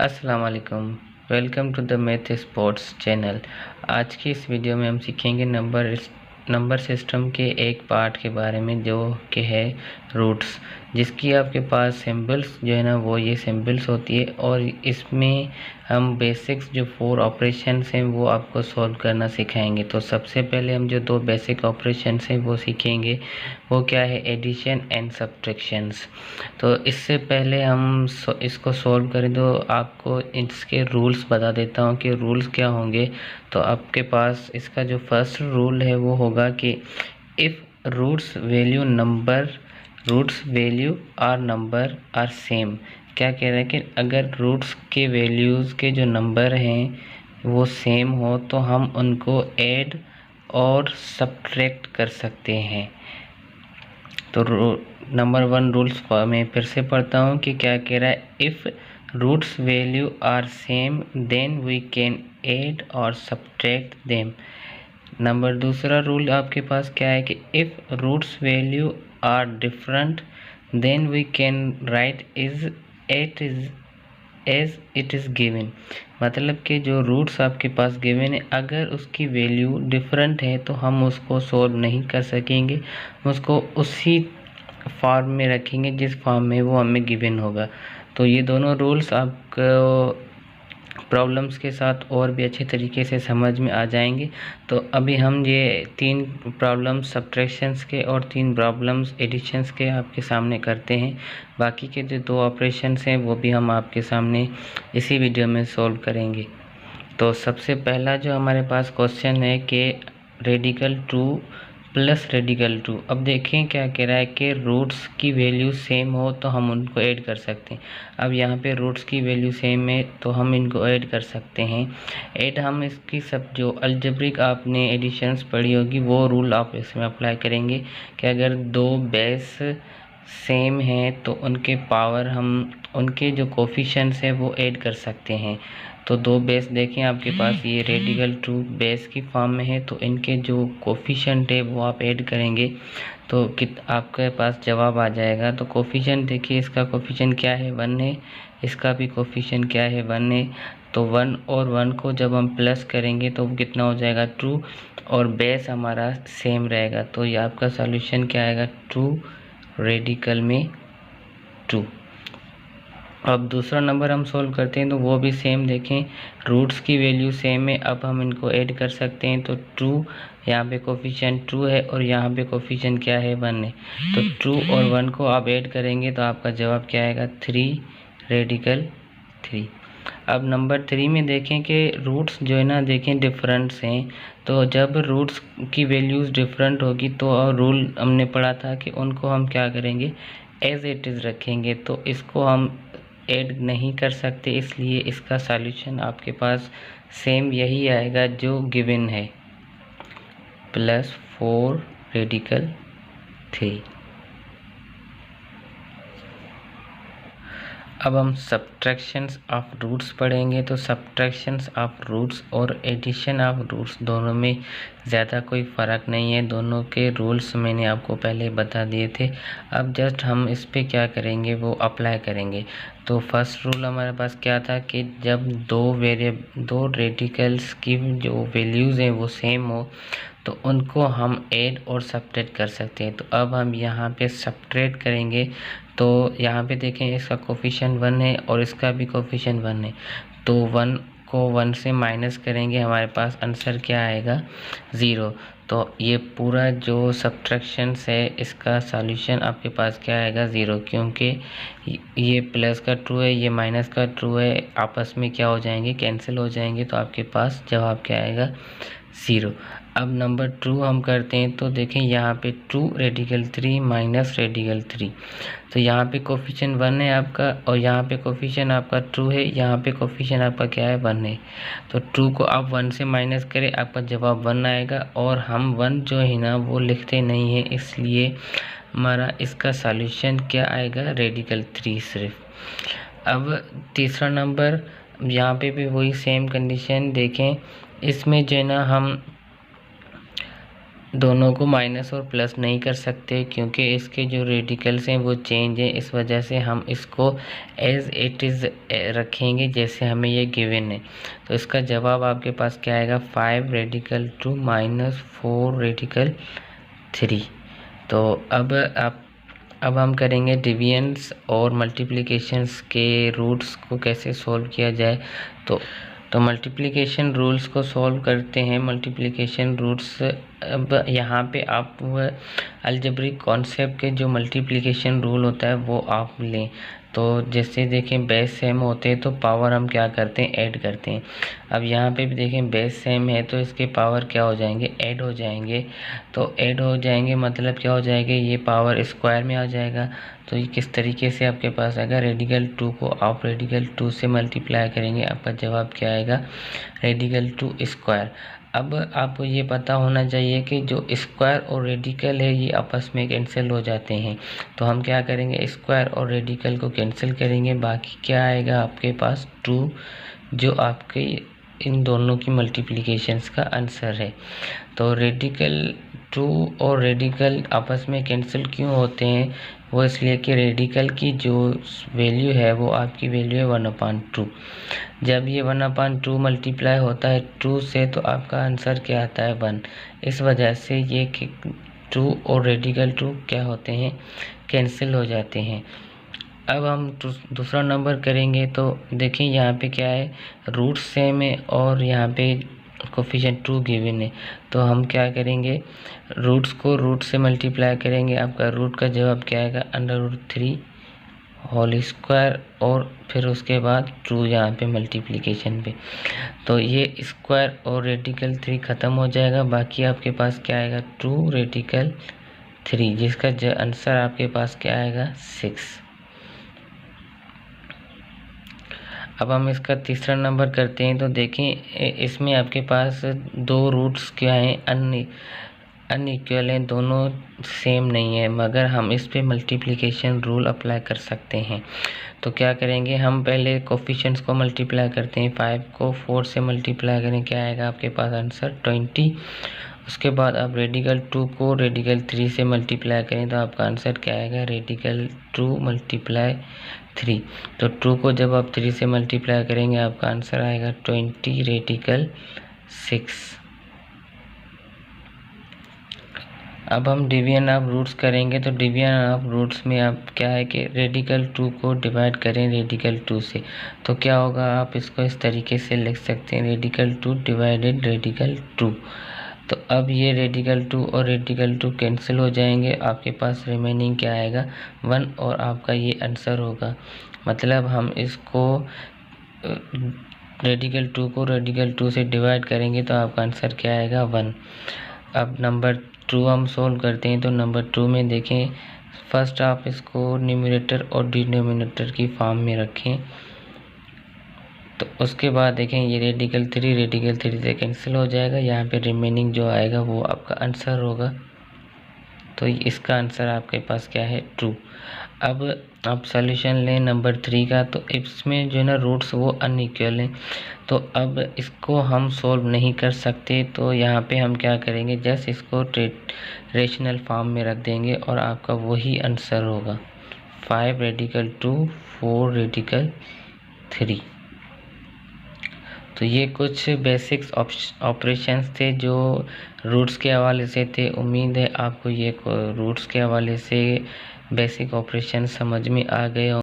अस्सलाम वालेकुम। Welcome to the math sports channel. आज की इस वीडियो में हम सीखेंगे नंबर सिस्टम के एक पार्ट के बारे में जो कि है रूट्स, जिसकी आपके पास सिंबल्स जो है ना वो ये सिंबल्स होती है और इसमें हम बेसिक्स जो 4 ऑपरेशंस हैं वो आपको सॉल्व करना सिखाएंगे। तो सबसे पहले हम जो 2 बेसिक ऑपरेशंस हैं वो सीखेंगे, वो क्या है, एडिशन एंड सब्ट्रैक्शंस। तो इससे पहले हम इसको सॉल्व करें तो आपको इसके रूल्स बता देता हूँ कि रूल्स क्या होंगे। तो आपके पास इसका जो फर्स्ट रूल है वो होगा कि if roots value are number are same. क्या कह रहा है कि अगर रूट्स के वैल्यूज़ के जो नंबर हैं वो सेम हो तो हम उनको ऐड और सब्ट्रैक्ट कर सकते हैं। तो नंबर 1 रूल्स मैं फिर से पढ़ता हूँ कि क्या कह रहा है, if roots value are same then we can add और सब्ट्रैक्ट देम। नंबर दूसरा रूल आपके पास क्या है कि if roots value are different then we can write as it is given. मतलब कि जो रूट्स आपके पास गिवन है अगर उसकी वैल्यू डिफरेंट है तो हम उसको सॉल्व नहीं कर सकेंगे, उसको उसी फॉर्म में रखेंगे जिस फॉर्म में वो हमें गिवन होगा। तो ये दोनों रूल्स आपको प्रॉब्लम्स के साथ और भी अच्छे तरीके से समझ में आ जाएंगे। तो अभी हम ये 3 प्रॉब्लम्स सब्ट्रैक्शंस के और 3 प्रॉब्लम्स एडिशंस के आपके सामने करते हैं। बाकी के जो 2 ऑपरेशंस हैं वो भी हम आपके सामने इसी वीडियो में सॉल्व करेंगे। तो सबसे पहला जो हमारे पास क्वेश्चन है कि रेडिकल 2 प्लस रेडिकल 2। अब देखें क्या कह रहा है कि रूट्स की वैल्यू सेम हो तो हम उनको ऐड कर सकते हैं। अब यहाँ पे रूट्स की वैल्यू सेम है तो हम इनको ऐड कर सकते हैं। ऐड हम इसकी सब जो अलजेब्रिक आपने एडिशंस पढ़ी होगी वो रूल आप इसमें अप्लाई करेंगे कि अगर 2 बेस सेम हैं तो उनके पावर हम उनके जो कोफिशिएंट्स है वो ऐड कर सकते हैं। तो 2 बेस देखें आपके पास ये रेडिकल 2 बेस की फॉर्म में है तो इनके जो कोफिशिएंट है वो आप ऐड करेंगे तो आपके पास जवाब आ जाएगा। तो कोफिशिएंट देखिए, इसका कोफिशिएंट क्या है, 1 है, इसका भी कोफिशिएंट क्या है, 1 है। तो 1 और 1 को जब हम प्लस करेंगे तो कितना हो जाएगा, 2, और बेस हमारा सेम रहेगा। तो ये आपका सॉल्यूशन क्या आएगा, 2 रेडिकल में 2। अब दूसरा नंबर हम सोल्व करते हैं तो वो भी सेम देखें, रूट्स की वैल्यू सेम है। अब हम इनको ऐड कर सकते हैं तो 2 यहाँ पे कोफिशिएंट 2 है और यहाँ पे कोफिशिएंट क्या है, 1 है। तो 2 और 1 को आप ऐड करेंगे तो आपका जवाब क्या आएगा, 3 रेडिकल 3। अब नंबर 3 में देखें कि रूट्स जो है ना देखें डिफरेंट्स हैं। तो जब रूट्स की वैल्यूज़ डिफरेंट होगी तो रूल हमने पढ़ा था कि उनको हम क्या करेंगे, एज इट इज़ रखेंगे। तो इसको हम ऐड नहीं कर सकते, इसलिए इसका सॉल्यूशन आपके पास सेम यही आएगा जो गिवन है, +4 रेडिकल 3। अब हम सब्ट्रैक्शंस ऑफ रूट्स पढ़ेंगे। तो सब्ट्रैक्शंस ऑफ रूट्स और एडिशन ऑफ रूट्स दोनों में ज़्यादा कोई फ़र्क नहीं है, दोनों के रूल्स मैंने आपको पहले बता दिए थे। अब जस्ट हम इस पे क्या करेंगे वो अप्लाई करेंगे। तो फर्स्ट रूल हमारे पास क्या था कि जब दो रेडिकल्स की जो वैल्यूज़ हैं वो सेम हो तो उनको हम ऐड और सब्ट्रैक्ट कर सकते हैं। तो अब हम यहाँ पे सब्ट्रैक्ट करेंगे तो यहाँ पे देखें इसका कोफिशिएंट 1 है और इसका भी कोफिशिएंट 1 है। तो 1 को 1 से माइनस करेंगे, हमारे पास आंसर क्या आएगा, 0। तो ये पूरा जो सब्ट्रैक्शंस है इसका सॉल्यूशन आपके पास क्या आएगा, 0, क्योंकि ये प्लस का 2 है, ये माइनस का 2 है, आपस में क्या हो जाएंगे, कैंसिल हो जाएंगे। तो आपके पास जवाब क्या आएगा, 0। अब नंबर 2 हम करते हैं तो देखें यहाँ पे 2 रेडिकल 3 माइनस रेडिकल 3। तो यहाँ पे कोफिशिएंट 1 है आपका और यहाँ पे कोफिशिएंट आपका 2 है, यहाँ पे कोफिशिएंट आपका क्या है, 1 है। तो 2 को आप 1 से माइनस करें, आपका जवाब 1 आएगा और हम 1 जो है ना वो लिखते नहीं हैं, इसलिए हमारा इसका सॉल्यूशन क्या आएगा, रेडिकल 3 सिर्फ। अब तीसरा नंबर, यहाँ पे भी वही सेम कंडीशन देखें, इसमें जो है ना हम दोनों को माइनस और प्लस नहीं कर सकते क्योंकि इसके जो रेडिकल्स हैं वो चेंज है, इस वजह से हम इसको एज इट इज़ रखेंगे जैसे हमें ये गिवन है। तो इसका जवाब आपके पास क्या आएगा, 5 रेडिकल 2 माइनस 4 रेडिकल 3। तो अब हम करेंगे डिविजन्स और मल्टीप्लिकेशंस के रूट्स को कैसे सॉल्व किया जाए। तो मल्टीप्लिकेशन रूल्स को सॉल्व करते हैं। मल्टीप्लिकेशन रूट्स, अब यहाँ पे आप अलजेब्रिक कॉन्सेप्ट के जो मल्टीप्लिकेशन रूल होता है वो आप लें। तो जैसे देखें बेस सेम होते हैं तो पावर हम क्या करते हैं, ऐड करते हैं। अब यहाँ पे भी देखें बेस सेम है तो इसके पावर क्या हो जाएंगे, ऐड हो जाएंगे। तो ऐड हो जाएंगे मतलब क्या हो जाएगा, ये पावर स्क्वायर में आ जाएगा। तो ये किस तरीके से आपके पास आएगा, रेडिकल 2 को आप रेडिकल 2 से मल्टीप्लाई करेंगे, आपका जवाब क्या आएगा, रेडिकल 2 स्क्वायर। अब आपको ये पता होना चाहिए कि जो स्क्वायर और रेडिकल है ये आपस में कैंसिल हो जाते हैं। तो हम क्या करेंगे, स्क्वायर और रेडिकल को कैंसिल करेंगे, बाकी क्या आएगा आपके पास 2, जो आपके इन दोनों की मल्टीप्लिकेशंस का आंसर है। तो रेडिकल 2 और रेडिकल आपस में कैंसिल क्यों होते हैं, वो इसलिए कि रेडिकल की जो वैल्यू है वो आपकी वैल्यू है 1/2। जब ये 1/2 मल्टीप्लाई होता है 2 से तो आपका आंसर क्या आता है, 1। इस वजह से ये 2 और रेडिकल 2 क्या होते हैं, कैंसिल हो जाते हैं। अब हम दूसरा नंबर करेंगे तो देखिए यहाँ पे क्या है, रूट सेम है और यहाँ पे कोफिशिएंट 2 गिवन है। तो हम क्या करेंगे, रूट्स को रूट से मल्टीप्लाई करेंगे, आपका रूट का जवाब क्या आएगा, √3 होल स्क्वायर और फिर उसके बाद 2 यहाँ पे मल्टीप्लिकेशन पे। तो ये स्क्वायर और रेडिकल 3 ख़त्म हो जाएगा, बाकी आपके पास क्या आएगा, 2 रेडिकल 3, जिसका आंसर आपके पास क्या आएगा, 6। अब हम इसका तीसरा नंबर करते हैं। तो देखें इसमें आपके पास 2 रूट्स क्या हैं, अनइक्वल हैं, दोनों सेम नहीं है, मगर हम इस पे मल्टीप्लिकेशन रूल अप्लाई कर सकते हैं। तो क्या करेंगे, हम पहले कोफिशिएंट्स को मल्टीप्लाई करते हैं। 5 को 4 से मल्टीप्लाई करें, क्या आएगा आपके पास आंसर, 20। उसके बाद आप रेडिकल 2 को रेडिकल 3 से मल्टीप्लाई करें तो आपका आंसर क्या आएगा, रेडिकल 2 मल्टीप्लाई 3। तो 2 को जब आप 3 से मल्टीप्लाई करेंगे आपका आंसर आएगा 20 रेडिकल 6। अब हम डिवीजन ऑफ रूट्स करेंगे। तो डिवीजन ऑफ रूट्स में आप क्या है कि रेडिकल 2 को डिवाइड करें रेडिकल 2 से, तो क्या होगा, आप इसको इस तरीके से लिख सकते हैं, रेडिकल 2 डिवाइडेड रेडिकल 2। तो अब ये रेडिकल 2 और रेडिकल 2 कैंसिल हो जाएंगे, आपके पास रिमेनिंग क्या आएगा, 1, और आपका ये आंसर होगा। मतलब हम इसको रेडिकल 2 को रेडिकल 2 से डिवाइड करेंगे तो आपका आंसर क्या आएगा, 1। अब नंबर 2 हम सोल्व करते हैं। तो नंबर 2 में देखें, फर्स्ट आप इसको न्यूमरेटर और डिनोमिनेटर की फॉर्म में रखें। तो उसके बाद देखें ये रेडिकल 3 से कैंसिल हो जाएगा, यहाँ पे रिमेनिंग जो आएगा वो आपका आंसर होगा। तो इसका आंसर आपके पास क्या है, 2। अब आप सॉल्यूशन लें नंबर 3 का। तो इसमें जो है ना रूट्स वो अनइक्वल हैं, तो अब इसको हम सॉल्व नहीं कर सकते। तो यहाँ पे हम क्या करेंगे, जस्ट इसको रेशनल फॉर्म में रख देंगे और आपका वही आंसर होगा, 5 रेडिकल 2 4 रेडिकल 3। तो ये कुछ बेसिक्स ऑपरेशंस थे जो रूट्स के हवाले से थे। उम्मीद है आपको ये रूट्स के हवाले से बेसिक ऑपरेशन समझ में आ गए हों।